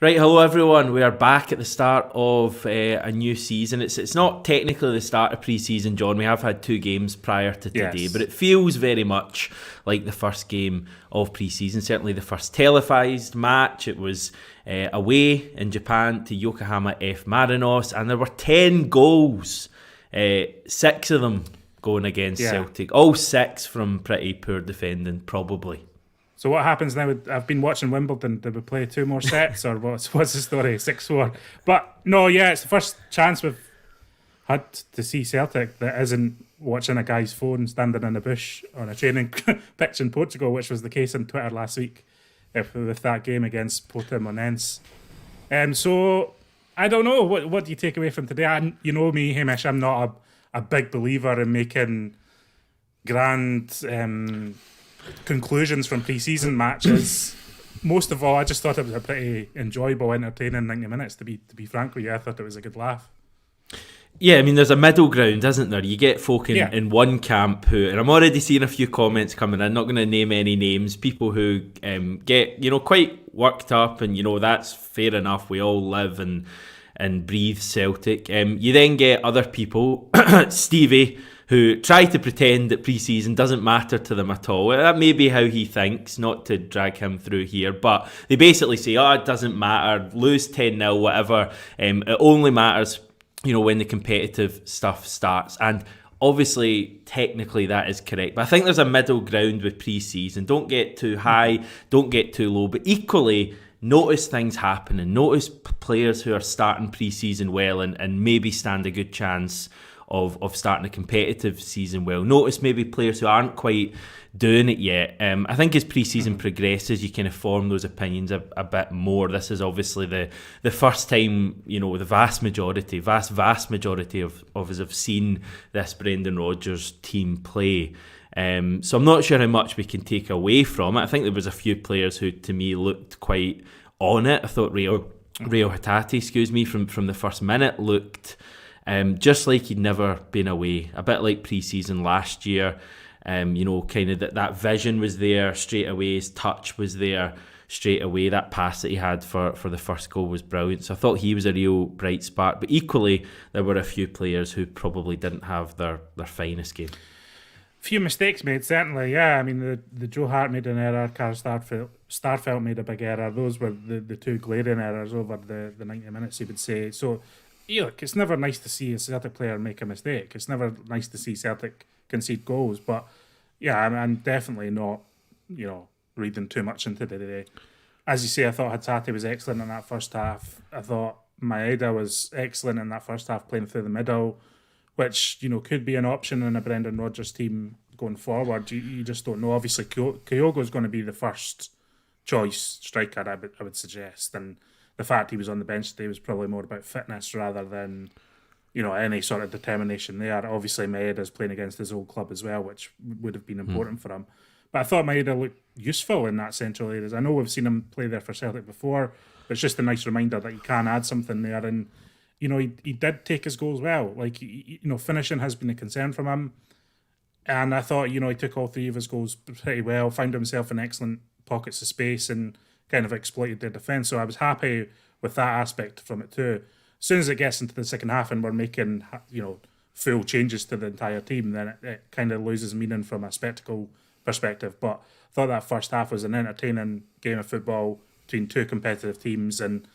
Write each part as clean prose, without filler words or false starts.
Right, hello everyone. We are back at the start of a new season. It's not technically the start of pre-season, John. We have had 2 games prior to today, but it feels very much like the first game of pre-season. Certainly the first televised match. It was away in Japan to Yokohama F Marinos, and there were 10 goals. 6 of them going against Celtic. All 6 from pretty poor defending, probably. So what happens now? I've been watching Wimbledon. Did we play 2 more sets, or what's the story? 6-4. But no, it's the first chance we've had to see Celtic that isn't watching a guy's phone standing in a bush on a training pitch in Portugal, which was the case on Twitter last week with that game against Portimonense. So I don't know. What do you take away from today? You know me, Hamish. I'm not a big believer in making grand conclusions from pre-season matches. Most of all, I just thought it was a pretty enjoyable, entertaining 90 minutes, to be frank with you. I thought it was a good laugh. Yeah, I mean, there's a middle ground, isn't there? You get folk in one camp who, and I'm already seeing a few comments coming in, I'm not going to name any names, people who get, quite worked up, and, that's fair enough. We all live and breathe Celtic. You then get other people, Stevie, who try to pretend that pre-season doesn't matter to them at all. That may be how he thinks, not to drag him through here, but they basically say, it doesn't matter, lose 10-0, whatever. It only matters, when the competitive stuff starts. And obviously, technically, that is correct. But I think there's a middle ground with pre-season. Don't get too high, don't get too low. But equally, notice things happening. Notice players who are starting pre-season well and maybe stand a good chance of starting a competitive season well. Notice maybe players who aren't quite doing it yet. I think as pre-season progresses, you kind of form those opinions a bit more. This is obviously the first time, the vast majority of us have seen this Brendan Rodgers team play. So I'm not sure how much we can take away from it. I think there was a few players who, to me, looked quite on it. I thought Rio Hatate, from the first minute looked just like he'd never been away. A bit like pre-season last year. Kind of that vision was there straight away. His touch was there straight away. That pass that he had for the first goal was brilliant. So I thought he was a real bright spark. But equally, there were a few players who probably didn't have their finest game. Few mistakes made, certainly, yeah. I mean, the Joe Hart made an error, Carl Starfelt made a big error. Those were the 2 glaring errors over the 90 minutes, you would say. So, look, it's never nice to see a Celtic player make a mistake. It's never nice to see Celtic concede goals. But, yeah, I'm definitely not, reading too much into the day. As you say, I thought Hatate was excellent in that first half. I thought Maeda was excellent in that first half, playing through the middle, which, could be an option in a Brendan Rodgers team going forward. You just don't know. Obviously, Kyogo's going to be the first choice striker, I would suggest. And the fact he was on the bench today was probably more about fitness rather than, any sort of determination there. Obviously, Maeda's playing against his old club as well, which would have been important for him. But I thought Maeda looked useful in that central areas. I know we've seen him play there for Celtic before, but it's just a nice reminder that you can add something there. And he did take his goals well. Like, finishing has been a concern from him. And I thought, he took all 3 of his goals pretty well, found himself in excellent pockets of space and kind of exploited their defence. So I was happy with that aspect from it too. As soon as it gets into the second half and we're making, full changes to the entire team, then it kind of loses meaning from a spectacle perspective. But I thought that first half was an entertaining game of football between 2 competitive teams, and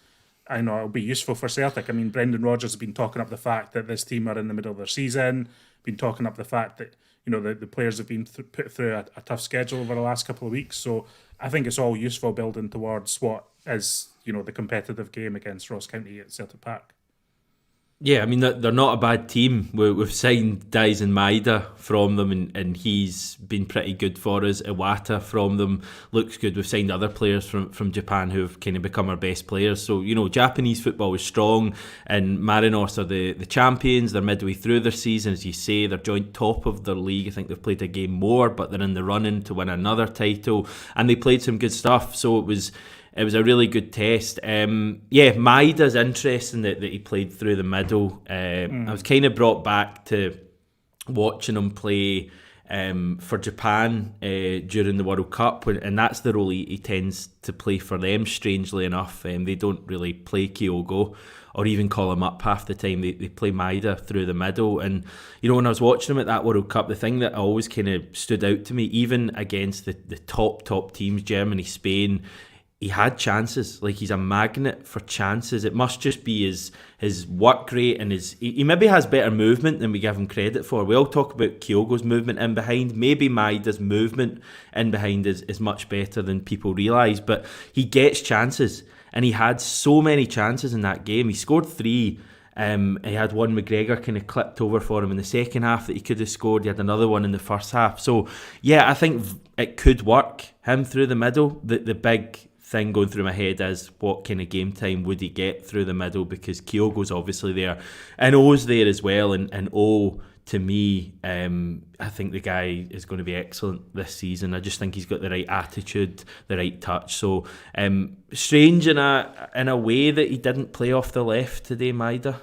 I know it'll be useful for Celtic. I mean, Brendan Rodgers has been talking up the fact that this team are in the middle of their season, been talking up the fact that, the players have been put through a tough schedule over the last couple of weeks. So I think it's all useful building towards what is, the competitive game against Ross County at Celtic Park. Yeah, I mean, they're not a bad team. We've signed Daisen Maeda from them, and he's been pretty good for us. Iwata from them looks good. We've signed other players from Japan who have kind of become our best players. So, Japanese football is strong, and Marinos are the champions. They're midway through their season, as you say. They're joint top of their league. I think they've played a game more, but they're in the running to win another title, and they played some good stuff. So it was a really good test. Maeda's interesting that he played through the middle. I was kind of brought back to watching him play for Japan during the World Cup, and that's the role he tends to play for them, strangely enough. They don't really play Kyogo or even call him up half the time. They play Maeda through the middle. And, when I was watching him at that World Cup, the thing that always kind of stood out to me, even against the top teams, Germany, Spain, he had chances. Like, he's a magnet for chances. It must just be his work rate and he maybe has better movement than we give him credit for. We all talk about Kyogo's movement in behind. Maybe Maeda's movement in behind is much better than people realise, but he gets chances, and he had so many chances in that game. He scored 3. He had one McGregor kind of clipped over for him in the second half that he could have scored. He had another one in the first half. So yeah, I think it could work, him through the middle. The big thing going through my head is, what kind of game time would he get through the middle, because Kyogo's obviously there and O's there as well, and O, to me, I think the guy is going to be excellent this season. I just think he's got the right attitude, the right touch. So strange in a way that he didn't play off the left today, Maeda.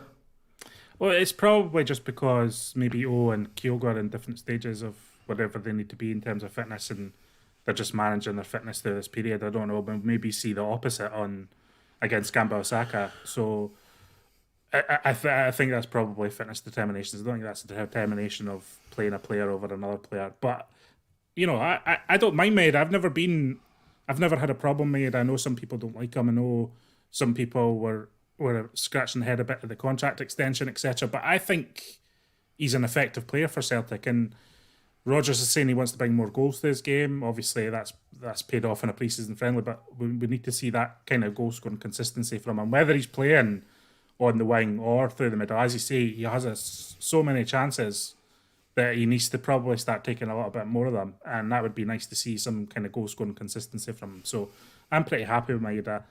Well, it's probably just because maybe O and Kyogo are in different stages of whatever they need to be in terms of fitness, and they're just managing their fitness through this period. I don't know, but maybe see the opposite against Gamba Osaka. So I think that's probably fitness determination. I don't think that's the determination of playing a player over another player. But I don't mind Maeda. I've never had a problem with Maeda. I know some people don't like him. I know some people were scratching their head a bit at the contract extension, etc. But I think he's an effective player for Celtic, and Rodgers is saying he wants to bring more goals to his game. Obviously, that's paid off in a pre-season friendly, but we need to see that kind of goal-scoring consistency from him, whether he's playing on the wing or through the middle. As you say, he has so many chances that he needs to probably start taking a little bit more of them, and that would be nice to see some kind of goal-scoring consistency from him. So I'm pretty happy with Maeda.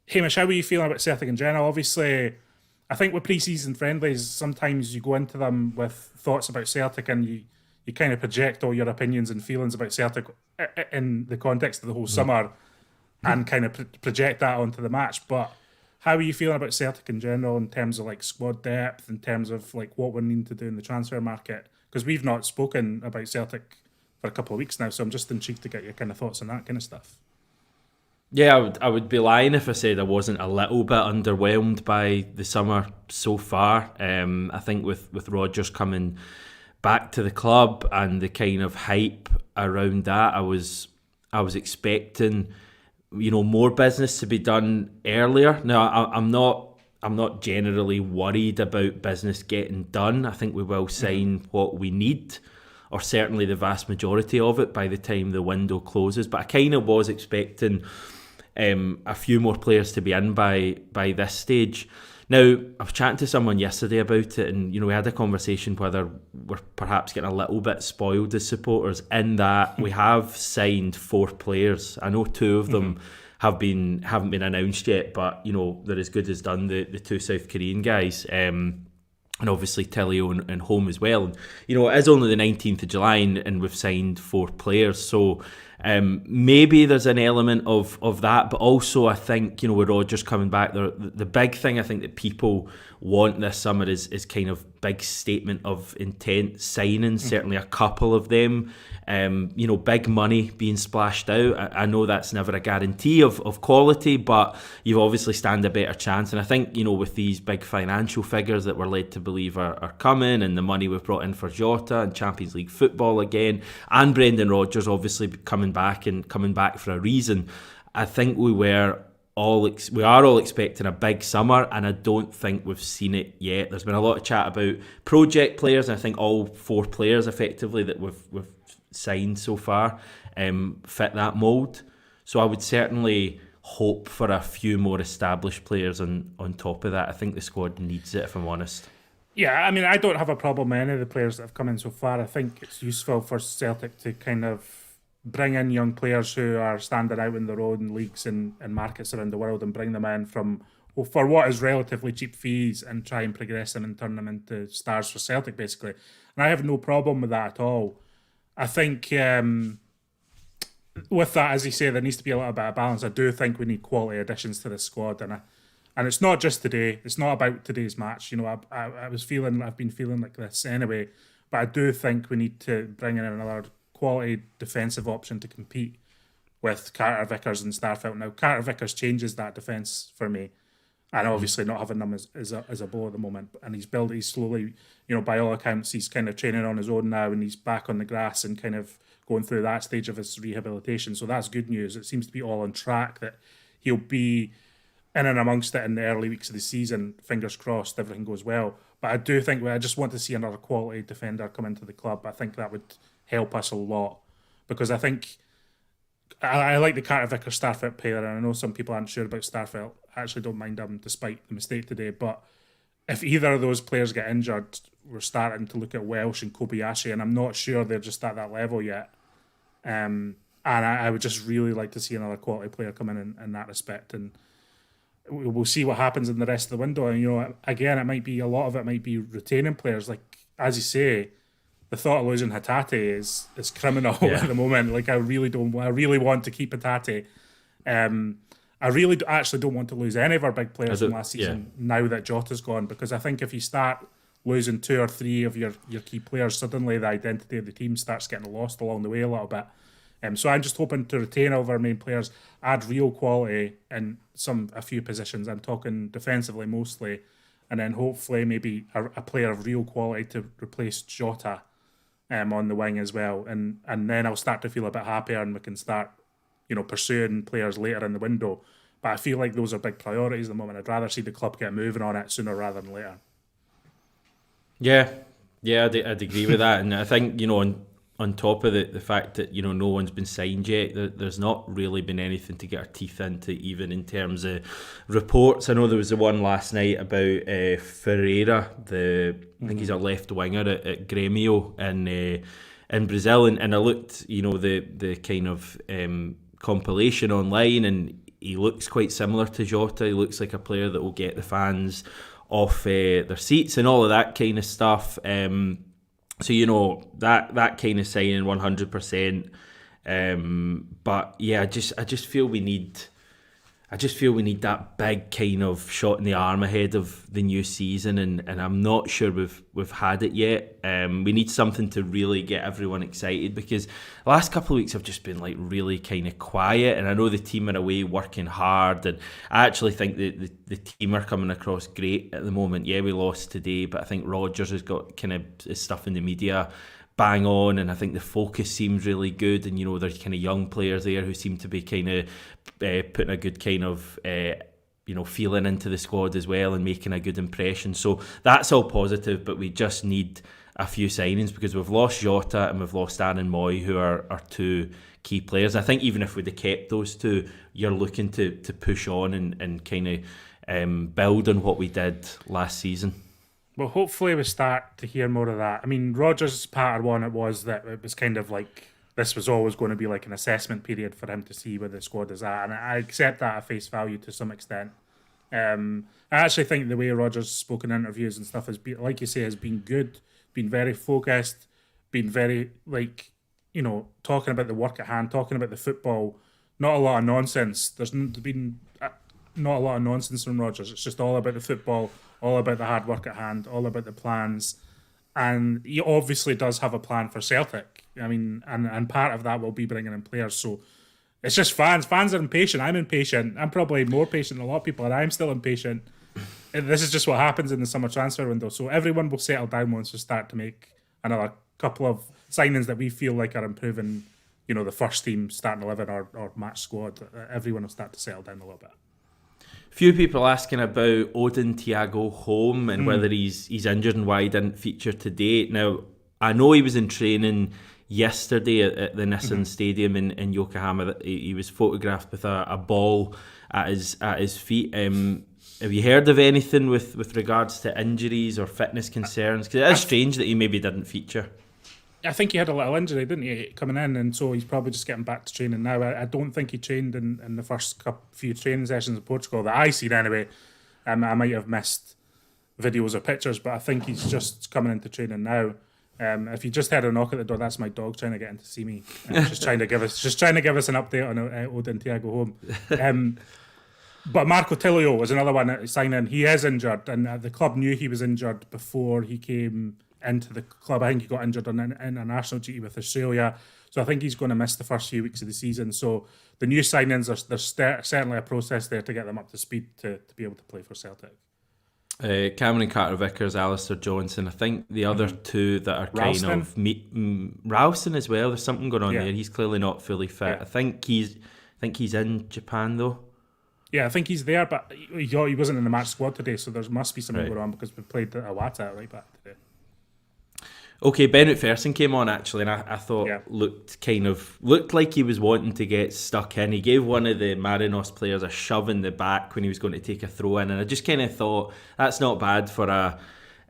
Hamish, how are you feeling about Celtic in general? Obviously, I think with pre-season friendlies, sometimes you go into them with thoughts about Celtic, and you kind of project all your opinions and feelings about Celtic in the context of the whole summer, and kind of project that onto the match. But how are you feeling about Celtic in general in terms of like squad depth, in terms of like what we're needing to do in the transfer market? Because we've not spoken about Celtic for a couple of weeks now, so I'm just intrigued to get your kind of thoughts on that kind of stuff. Yeah, I would be lying if I said I wasn't a little bit underwhelmed by the summer so far. I think with Rodgers coming back to the club and the kind of hype around that, I was expecting more business to be done earlier. Now I'm not generally worried about business getting done. I think we will sign what we need, or certainly the vast majority of it, by the time the window closes. But I kind of was expecting a few more players to be in by this stage. Now, I was chatting to someone yesterday about it, and we had a conversation whether we're perhaps getting a little bit spoiled as supporters, in that we have signed 4 players. I know 2 of them haven't been announced yet, but they're as good as done. The 2 South Korean guys, and obviously Tilio and Home as well. And it is only the 19th of July, and we've signed 4 players, so maybe there's an element of that, but also I think with Rodgers coming back, the big thing I think that people want this summer is kind of big statement of intent signings. Certainly a couple of them. Big money being splashed out. I know that's never a guarantee of quality, but you obviously stand a better chance. And I think, with these big financial figures that we're led to believe are coming, and the money we've brought in for Jota and Champions League football again, and Brendan Rodgers obviously coming back for a reason, I think we are all expecting a big summer, and I don't think we've seen it yet. There's been a lot of chat about project players, and I think all 4 players effectively that we've signed so far fit that mould. So I would certainly hope for a few more established players on top of that. I think the squad needs it, if I'm honest. Yeah, I mean, I don't have a problem with any of the players that have come in so far. I think it's useful for Celtic to kind of bring in young players who are standing out in their own leagues and markets around the world, and bring them in for what is relatively cheap fees, and try and progress them and turn them into stars for Celtic, basically. And I have no problem with that at all. I think with that, as you say, there needs to be a little bit of balance. I do think we need quality additions to the squad, and it's not just today. It's not about today's match. I've been feeling like this anyway. But I do think we need to bring in another quality defensive option to compete with Carter Vickers and Starfelt. Now, Carter Vickers changes that defence for me. And obviously not having them as a blow at the moment. And he's slowly, by all accounts, he's kind of training on his own now, and he's back on the grass and kind of going through that stage of his rehabilitation. So that's good news. It seems to be all on track, that he'll be in and amongst it in the early weeks of the season. Fingers crossed, everything goes well. But I do think I just want to see another quality defender come into the club. I think that would help us a lot, because I think I like the Carter Vickers Starfelt player, and I know some people aren't sure about Starfelt. I actually don't mind him despite the mistake today. But if either of those players get injured, we're starting to look at Welsh and Kobayashi, and I'm not sure they're just at that level yet. And I would just really like to see another quality player come in that respect. And we'll see what happens in the rest of the window. And, again, a lot of it might be retaining players. Like, as you say, the thought of losing Hatate is criminal at the moment. Like, I really want to keep Hatate. I really actually don't want to lose any of our big players from last season now that Jota's gone, because I think if you start losing 2 or 3 of your key players, suddenly the identity of the team starts getting lost along the way a little bit. So I'm just hoping to retain all of our main players, add real quality in a few positions. I'm talking defensively mostly, and then hopefully maybe a player of real quality to replace Jota on the wing as well. And then I'll start to feel a bit happier, and we can start pursuing players later in the window. But I feel like those are big priorities at the moment. I'd rather see the club get moving on it sooner rather than later. Yeah, I'd agree with that. And I think, on top of the fact that, no one's been signed yet, there's not really been anything to get our teeth into, even in terms of reports. I know there was the one last night about Ferreira, I think he's a left winger at Grêmio in Brazil, and I looked, the kind of compilation online, and he looks quite similar to Jota. He looks like a player that will get the fans off their seats and all of that kind of stuff. So that kind of signing 100%. But yeah, I just feel we need that big kind of shot in the arm ahead of the new season, and I'm not sure we've had it yet. We need something to really get everyone excited, because the last couple of weeks have just been like really kind of quiet, and I know the team are away working hard, and I actually think the team are coming across great at the moment. Yeah, we lost today, but I think Rodgers has got kind of his stuff in the media bang on, and I think the focus seems really good, and there's kind of young players there who seem to be kind of putting a good kind of feeling into the squad as well, and making a good impression. So that's all positive, but we just need a few signings, because we've lost Jota and we've lost Aaron Moy, who are our 2 key players. I think even if we'd have kept those 2, you're looking to push on and kind of build on what we did last season. Well, hopefully we start to hear more of that. I mean, Rodgers' part of one, it was kind of like this was always going to be like an assessment period for him to see where the squad is at, and I accept that at face value to some extent. I actually think the way Rodgers spoke in interviews and stuff has been, like you say, has been good, been very focused, been very talking about the work at hand, talking about the football. Not a lot of nonsense. There's been not a lot of nonsense from Rodgers. It's just all about the football, all about the hard work at hand, all about the plans. And he obviously does have a plan for Celtic. I mean, and part of that will be bringing in players. So it's just fans. Fans are impatient. I'm impatient. I'm probably more patient than a lot of people, and I'm still impatient. And this is just what happens in the summer transfer window. So everyone will settle down once we start to make another couple of signings that we feel like are improving, the first team, starting 11 or match squad. Everyone will start to settle down a little bit. Few people asking about Odin Thiago Holm and whether he's injured and why he didn't feature today. Now, I know he was in training yesterday at the Nissan Stadium in Yokohama. He was photographed with a ball at his feet. Have you heard of anything with regards to injuries or fitness concerns? Because it is strange that he maybe didn't feature. I think he had a little injury, didn't he, coming in, and so he's probably just getting back to training now. I don't think he trained in the first few training sessions in Portugal that I seen anyway. I might have missed videos or pictures, but I think he's just coming into training now. If you just heard a knock at the door, that's my dog trying to get in to see me. Just trying to give us an update on Odin Thiago Holm. But Marco Tilio was another one that signed in. He is injured, and the club knew he was injured before he came into the club. I think he got injured on an international duty with Australia, so I think he's going to miss the first few weeks of the season. So the new signings, there's certainly a process there to get them up to speed to be able to play for Celtic. Cameron Carter-Vickers, Alistair Johnson. I think the other two that are Ralston. kind of Ralston as well. There's something going on there. He's clearly not fully fit. Yeah. I think he's in Japan though. Yeah, I think he's there, but he wasn't in the match squad today, so there must be something Right. going on because we played Awata right back today. Okay, Ben McPherson came on actually, and I thought looked like he was wanting to get stuck in. He gave one of the Marinos players a shove in the back when he was going to take a throw in, and I just kind of thought that's not bad for a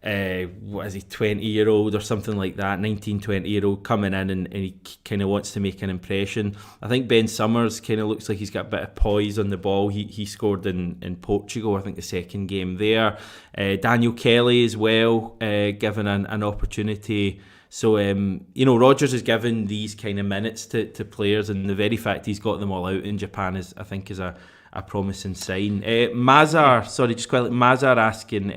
20-year-old or something like that, 19, 20-year-old coming in and he kind of wants to make an impression. I think Ben Summers kind of looks like he's got a bit of poise on the ball. He scored in Portugal, I think the second game there. Daniel Kelly as well, given an opportunity. So, Rodgers has given these kind of minutes to players, and the very fact he's got them all out in Japan is a promising sign. Mazar asking,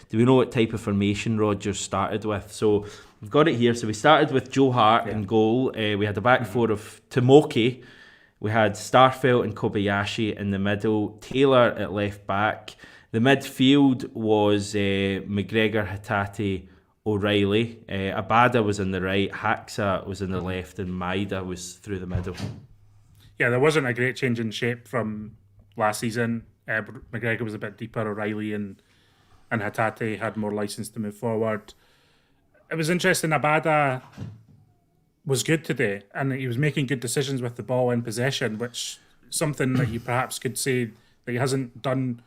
do we know what type of formation Rodgers started with? So we've got it here. So we started with Joe Hart in goal. We had a back four of Tomoki. We had Starfelt and Kobayashi in the middle. Taylor at left back. The midfield was McGregor, Hatate, O'Reilly. Abada was in the right. Haxa was in the left, and Maida was through the middle. Yeah, there wasn't a great change in shape from last season. McGregor was a bit deeper. O'Reilly and Hatate had more license to move forward. It was interesting. Abada was good today, and he was making good decisions with the ball in possession, which something that you perhaps could say that he hasn't done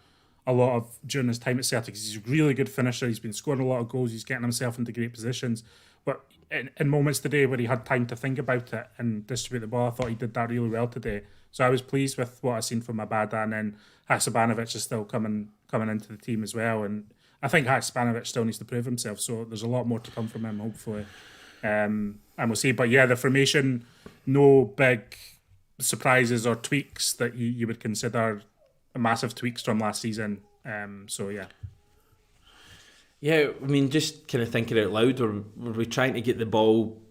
a lot of during his time at Celtic. He's a really good finisher. He's been scoring a lot of goals. He's getting himself into great positions. But in moments today where he had time to think about it and distribute the ball, I thought he did that really well today. So I was pleased with what I've seen from Abada, and then Haksabanovic is still coming into the team as well. And I think Haksabanovic still needs to prove himself, so there's a lot more to come from him, hopefully. And we'll see. But yeah, the formation, no big surprises or tweaks that you would consider massive tweaks from last season. So yeah. Yeah, I mean, just kind of thinking out loud, were we trying to get the ball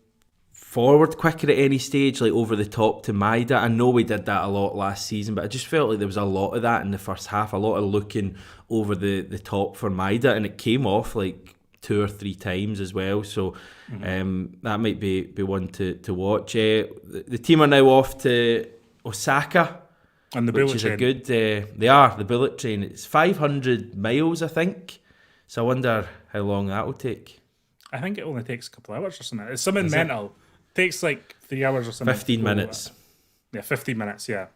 forward quicker at any stage, like over the top to Maida? I know we did that a lot last season, but I just felt like there was a lot of that in the first half, a lot of looking over the top for Maida, and it came off like 2 or 3 times as well. So that might be one to watch. The team are now off to Osaka, on the which bullet is train. a good. They are the bullet train. It's 500 miles, I think. So I wonder how long that will take. I think it only takes a couple of hours or something. It's something mental. It takes like 3 hours or something. 15 minutes. Yeah, 15 minutes, yeah.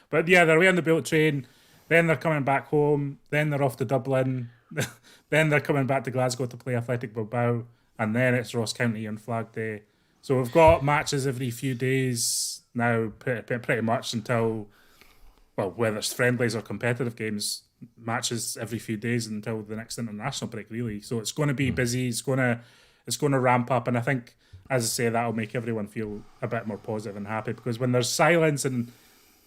But yeah, they're away on the bullet train, then they're coming back home, then they're off to Dublin, then they're coming back to Glasgow to play Athletic Bilbao, and then it's Ross County on Flag Day. So we've got matches every few days now, pretty much until, well, whether it's friendlies or competitive games, matches every few days until the next international break, really. So it's going to be busy. It's going to ramp up, and I think, as I say, that'll make everyone feel a bit more positive and happy, because when there's silence and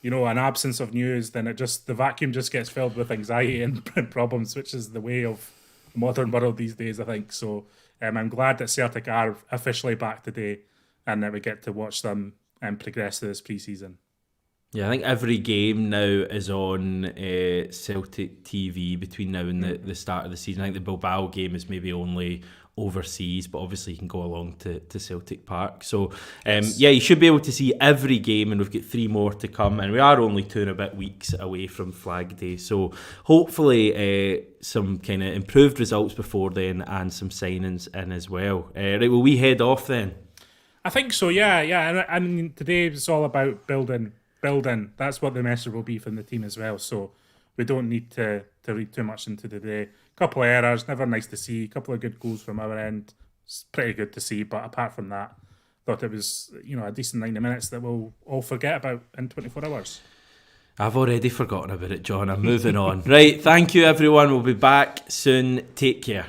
an absence of news, then the vacuum just gets filled with anxiety and problems, which is the way of the modern world these days, I think. So I'm glad that Celtic are officially back today, and that we get to watch them progress through this pre-season. Yeah, I think every game now is on Celtic TV between now and the start of the season. I think the Bilbao game is maybe only overseas, but obviously you can go along to Celtic Park. So, you should be able to see every game, and we've got 3 more to come, and we are only 2 and a bit weeks away from Flag Day. So hopefully some kind of improved results before then, and some signings in as well. Right, will we head off then? I think so, yeah. I mean, today it's all about building. That's what the message will be from the team as well. So we don't need to read too much into the day. Couple of errors, never nice to see. Couple of good goals from our end, it's pretty good to see. But apart from that, thought it was a decent 90 minutes that we'll all forget about in 24 hours. I've already forgotten about it, John. I'm moving on. Right, thank you everyone. We'll be back soon. Take care.